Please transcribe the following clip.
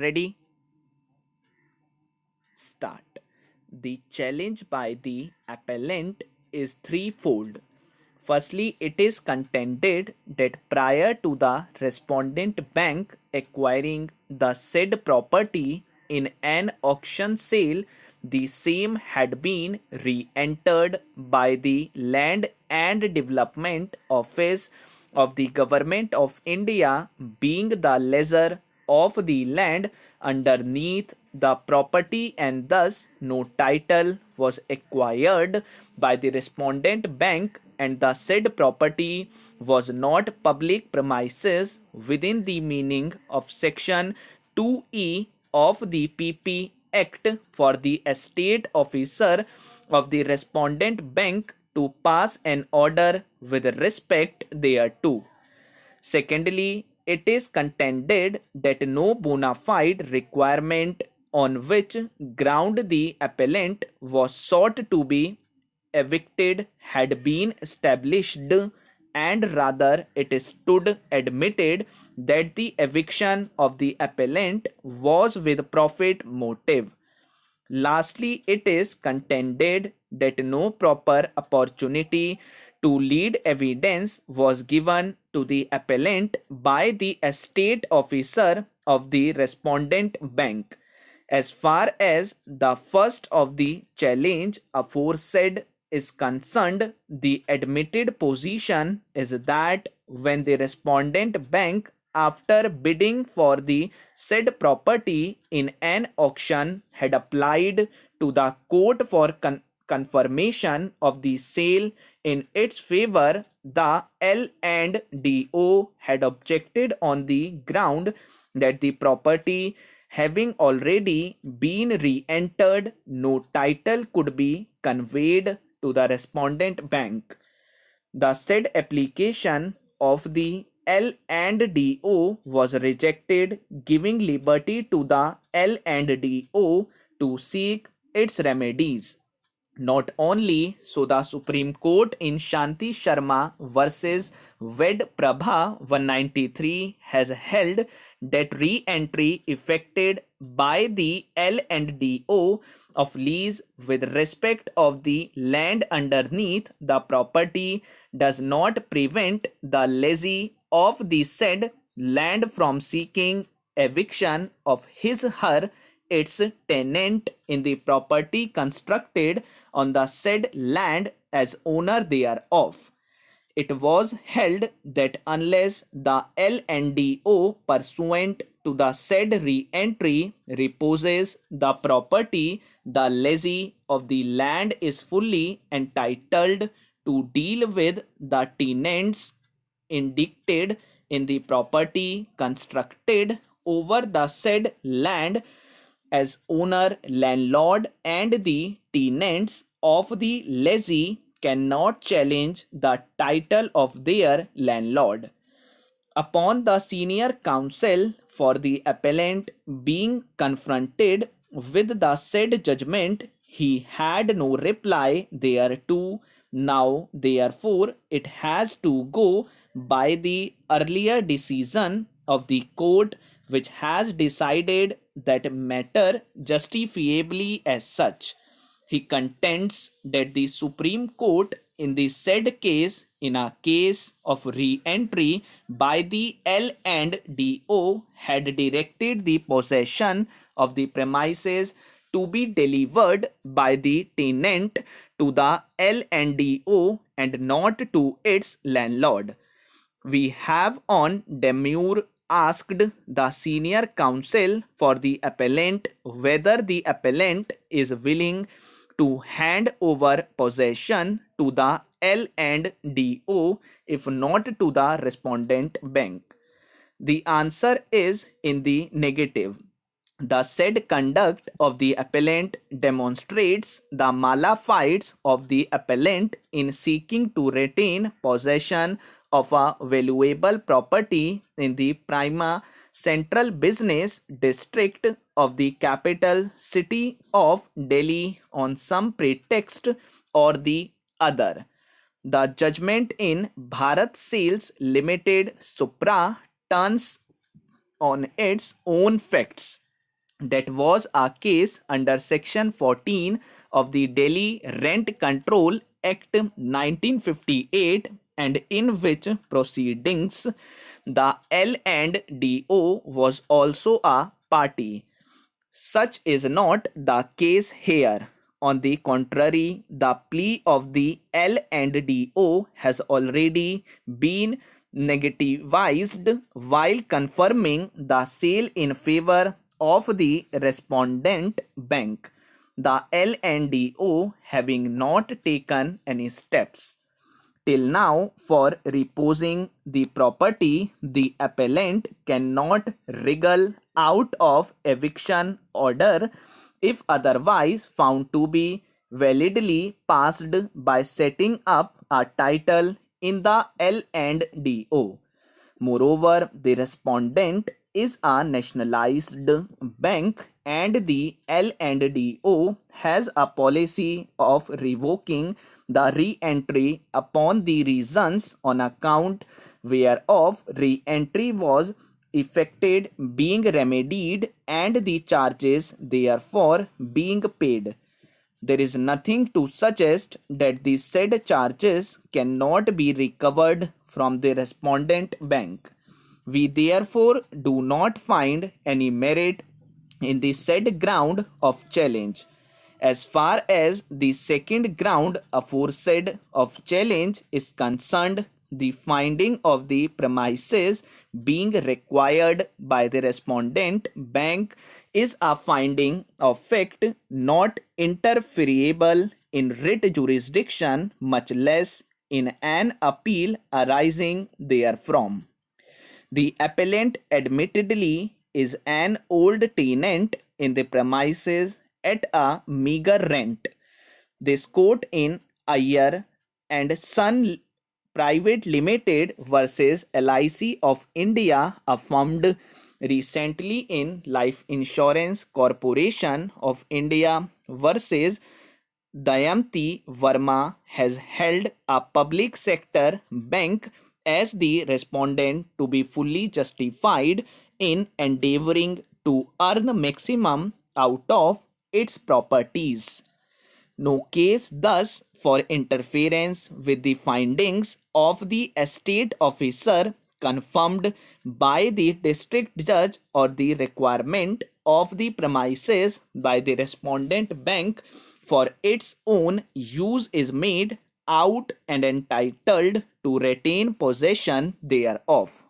Ready? Start. The challenge by the appellant is threefold. Firstly, it is contended that prior to the respondent bank acquiring the said property in an auction sale, the same had been re entered by the Land and Development Office of the Government of India, being the lessor of the land underneath the property, and thus no title was acquired by the respondent bank, and the said property was not public premises within the meaning of section 2E of the PP Act for the estate officer of the respondent bank to pass an order with respect thereto. Secondly, it is contended that no bona fide requirement on which ground the appellant was sought to be evicted had been established, and rather it stood admitted that the eviction of the appellant was with profit motive. Lastly, it is contended that no proper opportunity to lead evidence was given to the appellant by the estate officer of the respondent bank. As far as the first of the challenge aforesaid is concerned, the admitted position is that when the respondent bank, after bidding for the said property in an auction, had applied to the court for confirmation of the sale in its favor, the L&DO had objected on the ground that the property having already been re-entered, no title could be conveyed to the respondent bank. The said application of the L&DO was rejected, giving liberty to the L&DO to seek its remedies. Not only so, the Supreme Court in Shanti Sharma versus Ved Prabha 193 has held that re-entry effected by the L&DO of lease with respect of the land underneath the property does not prevent the lessee of the said land from seeking eviction of his/her its tenant in the property constructed on the said land as owner thereof. It was held that unless the L&DO pursuant to the said re-entry reposes the property, the lessee of the land is fully entitled to deal with the tenants indicted in the property constructed over the said land as owner, landlord, and the tenants of the lessee cannot challenge the title of their landlord. Upon the senior counsel for the appellant being confronted with the said judgment, he had no reply thereto. Now, therefore, it has to go by the earlier decision of the court, which has decided that matter justifiably as such. He contends that the Supreme Court in the said case, in a case of re-entry by the L&DO, had directed the possession of the premises to be delivered by the tenant to the L&DO and not to its landlord. We have on demurrer asked the senior counsel for the appellant whether the appellant is willing to hand over possession to the L&DO, if not to the respondent bank. The answer is in the negative. The said conduct of the appellant demonstrates the malafide of the appellant in seeking to retain possession of a valuable property in the prima central business district of the capital city of Delhi on some pretext or the other. The judgment in Bharat Sales Limited Supra turns on its own facts. That was a case under Section 14 of the Delhi Rent Control Act 1958, and in which proceedings the L&DO was also a party. Such is not the case here. On the contrary, the plea of the L&DO has already been negativized while confirming the sale in favor of the respondent bank, the L&DO having not taken any steps till now for reposing the property. The appellant cannot wriggle out of eviction order if otherwise found to be validly passed by setting up a title in the L&DO. Moreover, the respondent is a nationalized bank, and the L&DO has a policy of revoking the re-entry upon the reasons on account whereof re-entry was effected being remedied and the charges therefore being paid. There is nothing to suggest that the said charges cannot be recovered from the respondent bank. We therefore do not find any merit in the said ground of challenge. As far as the second ground aforesaid of challenge is concerned, the finding of the premises being required by the respondent bank is a finding of fact not interferable in writ jurisdiction, much less in an appeal arising therefrom. The appellant admittedly is an old tenant in the premises at a meager rent. This court in Iyer and Son Private Limited versus LIC of India, affirmed recently in Life Insurance Corporation of India versus Dayanti Verma, has held a public sector bank as the respondent to be fully justified in endeavoring to earn maximum out of its properties. No case thus for interference with the findings of the estate officer confirmed by the district judge or the requirement of the premises by the respondent bank for its own use is made out and entitled to retain possession thereof.